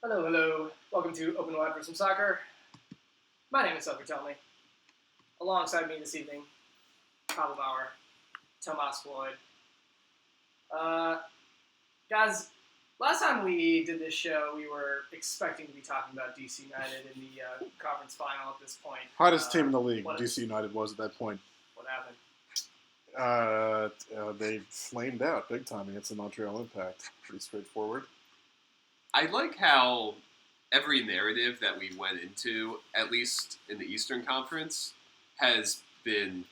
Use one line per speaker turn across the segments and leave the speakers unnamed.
Hello, hello. Welcome to Open Wide for Some Soccer. My name is Sophie Telmy. Alongside me this evening, Pablo Bauer, Tomas Floyd. Guys, last time we did this show, we were expecting to be talking about DC United in the conference final at this point.
Hottest team in the league, DC United was at that point.
What happened?
They flamed out big time against the Montreal Impact. Pretty straightforward.
I like how every narrative that we went into, at least in the Eastern Conference, has been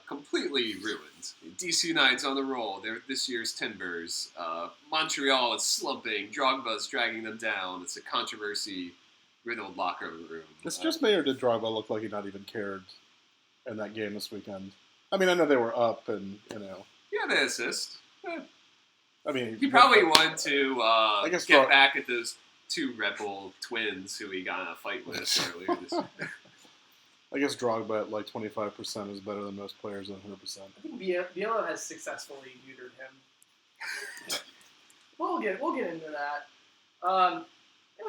completely ruined. DC United's on the roll. They're this year's Timbers. Montreal is slumping. Drogba's dragging them down. It's a controversy-riddled locker room.
It's just me, or did Drogba look like he not even cared in that game this weekend? I mean, I know they were up and,
Yeah, they assist.
I mean,
he probably wanted to get back at those two Red Bull twins who he got in a fight with earlier this year.
I guess Drogba at like 25% is better than most players at 100%.
I think Biello has successfully neutered him. we'll get into that. We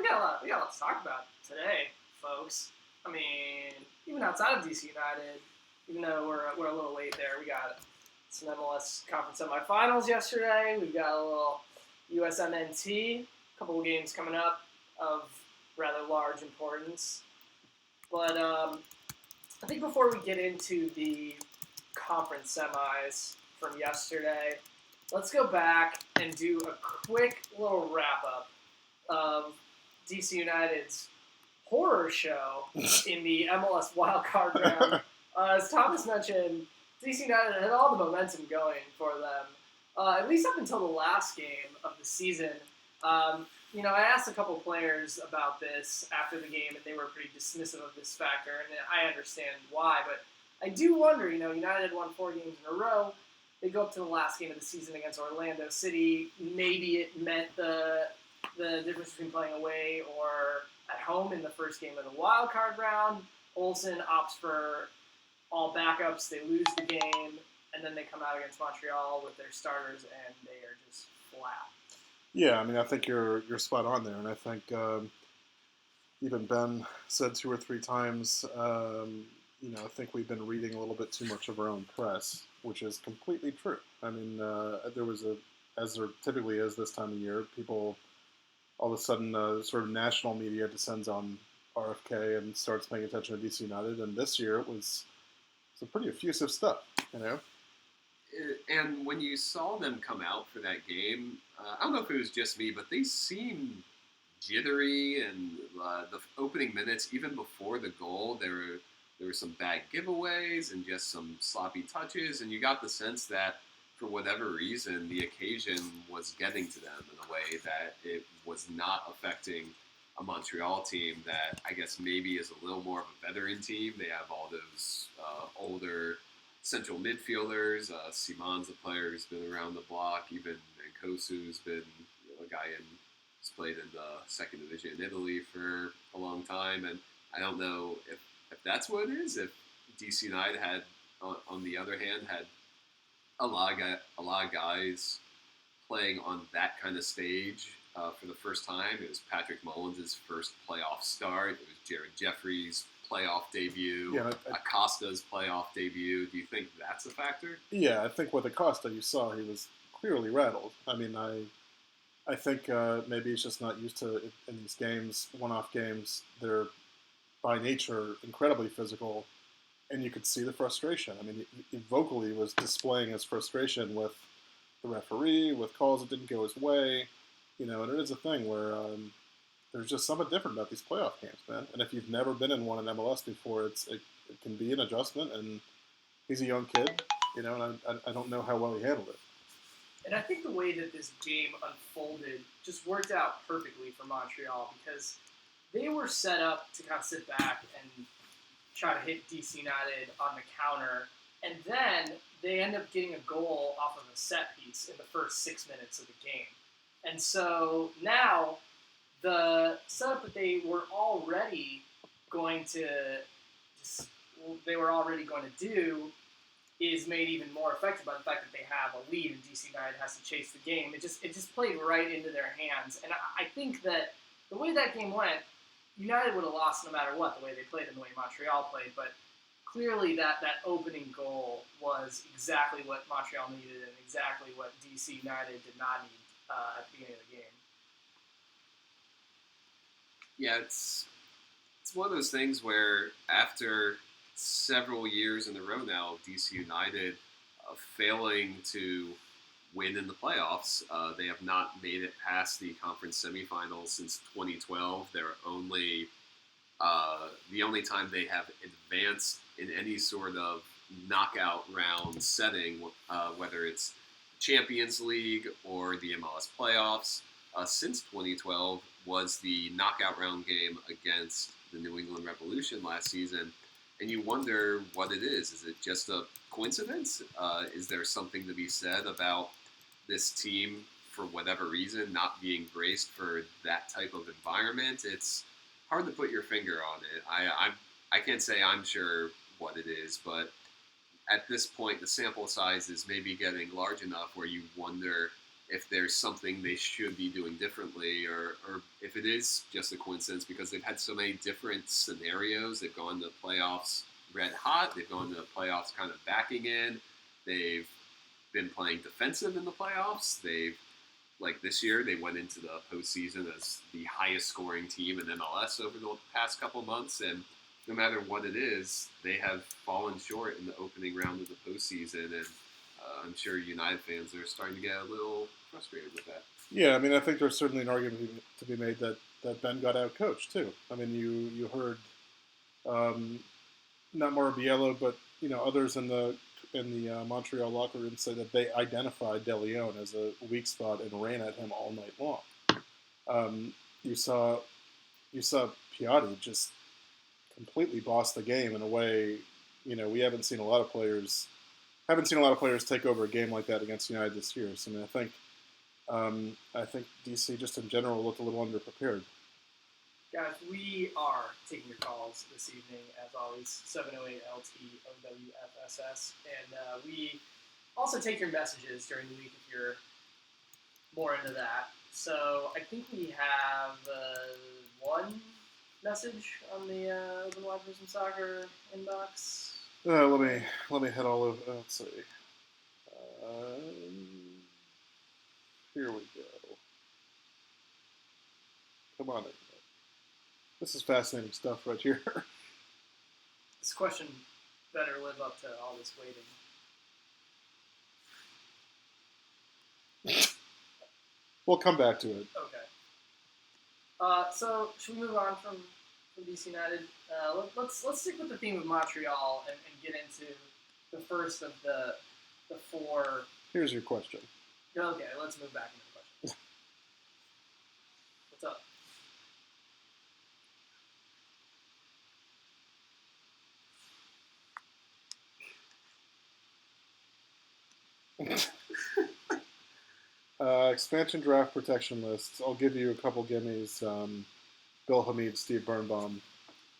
got a lot to talk about today, folks. I mean, even outside of DC United, even though we're a little late there, we got some MLS conference semifinals yesterday. We've got a little USMNT, a couple of games coming up of rather large importance. But I think before we get into the conference semis from yesterday, let's go back and do a quick little wrap-up of DC United's horror show in the MLS wildcard round. As Thomas mentioned, DC United had all the momentum going for them, at least up until the last game of the season. I asked a couple players about this after the game, and they were pretty dismissive of this factor, and I understand why. But I do wonder, United won 4 games in a row. They go up to the last game of the season against Orlando City. Maybe it meant the difference between playing away or at home in the first game of the wild card round. Olsen opts for all backups. They lose the game, and then they come out against Montreal with their starters, and they are just flat.
Yeah, I mean, I think you're spot on there, and I think even Ben said 2 or 3 times, I think we've been reading a little bit too much of our own press, which is completely true. I mean, there was as there typically is this time of year, people all of a sudden sort of national media descends on RFK and starts paying attention to DC United, and this year it was some pretty effusive stuff,
And when you saw them come out for that game, I don't know if it was just me, but they seemed jittery. And the opening minutes, even before the goal, there were some bad giveaways and just some sloppy touches. And you got the sense that, for whatever reason, the occasion was getting to them in a way that it was not affecting a Montreal team that I guess maybe is a little more of a veteran team. They have all those older central midfielders. Simon's a player who's been around the block. Even Nkosu's been a guy who's played in the second division in Italy for a long time. And I don't know if that's what it is. If DC United had, on the other hand, had a lot of guys playing on that kind of stage for the first time. It was Patrick Mullins' first playoff start. It was Jared Jeffries' playoff debut, Acosta's playoff debut. Do you think that's a factor?
Yeah, I think with Acosta, you saw he was clearly rattled. I mean, I think maybe he's just not used to it in these games, one-off games. They're by nature incredibly physical, and you could see the frustration. I mean, he vocally was displaying his frustration with the referee, with calls that didn't go his way, and it is a thing where there's just something different about these playoff games, man. And if you've never been in one in MLS before, it can be an adjustment. And he's a young kid, and I don't know how well he handled it.
And I think the way that this game unfolded just worked out perfectly for Montreal because they were set up to kind of sit back and try to hit DC United on the counter. And then they end up getting a goal off of a set piece in the first 6 minutes of the game. And so now the setup that they were already going to do is made even more effective by the fact that they have a lead and DC United has to chase the game. It just played right into their hands. And I think that the way that game went, United would have lost no matter what, the way they played and the way Montreal played. But clearly that opening goal was exactly what Montreal needed and exactly what DC United did not need at the beginning of the game.
Yeah, it's one of those things where after several years in a row now, DC United failing to win in the playoffs. They have not made it past the conference semifinals since 2012. They're the only time they have advanced in any sort of knockout round setting, whether it's Champions League or the MLS playoffs, since 2012 was the knockout round game against the New England Revolution last season. And you wonder what it is. Is it just a coincidence? Is there something to be said about this team, for whatever reason, not being braced for that type of environment? It's hard to put your finger on it. I can't say I'm sure what it is, but at this point, the sample size is maybe getting large enough where you wonder if there's something they should be doing differently, or if it is just a coincidence because they've had so many different scenarios. They've gone to playoffs red hot. They've gone to playoffs kind of backing in. They've been playing defensive in the playoffs. Like this year, they went into the postseason as the highest scoring team in MLS over the past couple months, and no matter what it is, they have fallen short in the opening round of the postseason, and I'm sure United fans are starting to get a little frustrated with that.
Yeah, I mean, I think there's certainly an argument to be made that Ben got out coached too. I mean, you heard not Mauro Biello, but others in the Montreal locker room say that they identified De Leon as a weak spot and ran at him all night long. You saw Piatti just completely boss the game in a way we haven't seen a lot of players take over a game like that against United this year. So I think DC just in general looked a little underprepared.
Guys, we are taking your calls this evening, as always, 708-LT-OWFSS. And we also take your messages during the week if you're more into that. So I think we have one message on the Open Wide Person Soccer inbox.
Let me head all over. Let's see. Here we go. Come on in. This is fascinating stuff right here.
This question better live up to all this waiting.
We'll come back to it.
Okay. So should we move on from DC United? Let's stick with the theme of Montreal and get into the first of the four.
Here's your question.
Okay, let's move back into the question. What's up?
Expansion draft protection lists. I'll give you a couple gimmies. Bill Hamid, Steve Birnbaum.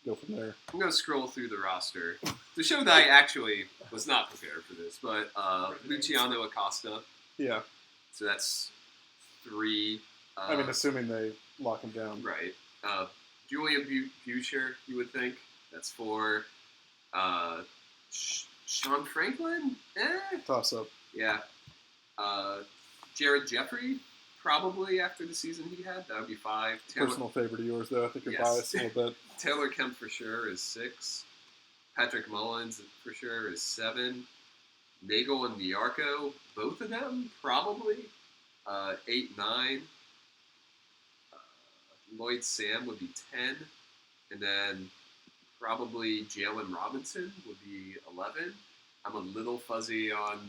Go from there.
I'm going to scroll through the roster to show that I actually was not prepared for this. But Luciano Acosta.
Yeah.
So that's 3.
I mean, assuming they lock him down.
Right. Julian Buescher, you would think. That's 4. Sean Franklin?
Toss up.
Yeah. Jared Jeffrey, probably after the season he had. That would be 5.
Personal favorite of yours, though. I think you're biased a little bit.
Taylor Kemp for sure is 6. Patrick Mullins for sure is 7. Nagel and Niarco, both of them, probably. 8, 9. Lloyd Sam would be 10. And then probably Jalen Robinson would be 11. I'm a little fuzzy on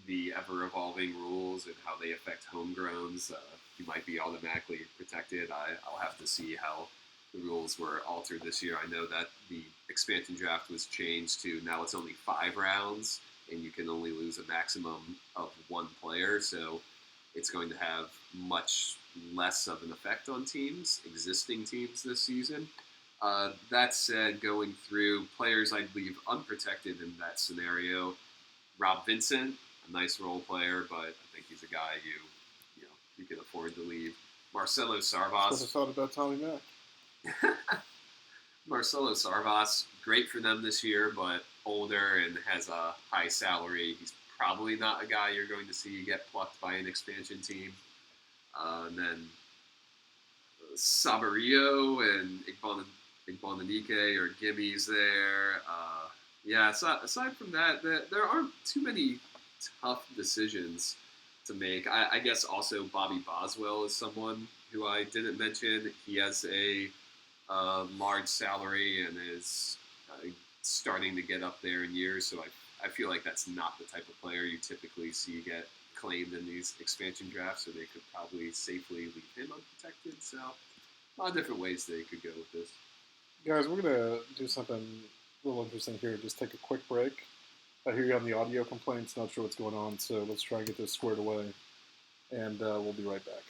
the ever-evolving rules and how they affect homegrowns. You might be automatically protected. I'll have to see how the rules were altered this year. I know that the expansion draft was changed to now it's only 5 rounds, and you can only lose a maximum of 1 player, so it's going to have much less of an effect on existing teams this season. That said, going through players I'd leave unprotected in that scenario, Rob Vincent, a nice role player, but I think he's a guy you can afford to leave. Marcelo
That's what I
Sarvas.
thought about Tommy Mack.
Marcelo Sarvas, great for them this year, but older and has a high salary. He's probably not a guy you're going to see get plucked by an expansion team. And then Sabarillo and Igbananike or Gimmies there. Aside from that, there aren't too many tough decisions to make. I guess also Bobby Boswell is someone who I didn't mention. He has a large salary and is starting to get up there in years, so I feel like that's not the type of player you typically see get claimed in these expansion drafts, so they could probably safely leave him unprotected. So a lot of different ways they could go with this.
Guys, we're going to do something a little interesting here. Just take a quick break. I hear you on the audio complaints. Not sure what's going on, so let's try and get this squared away. And we'll be right back.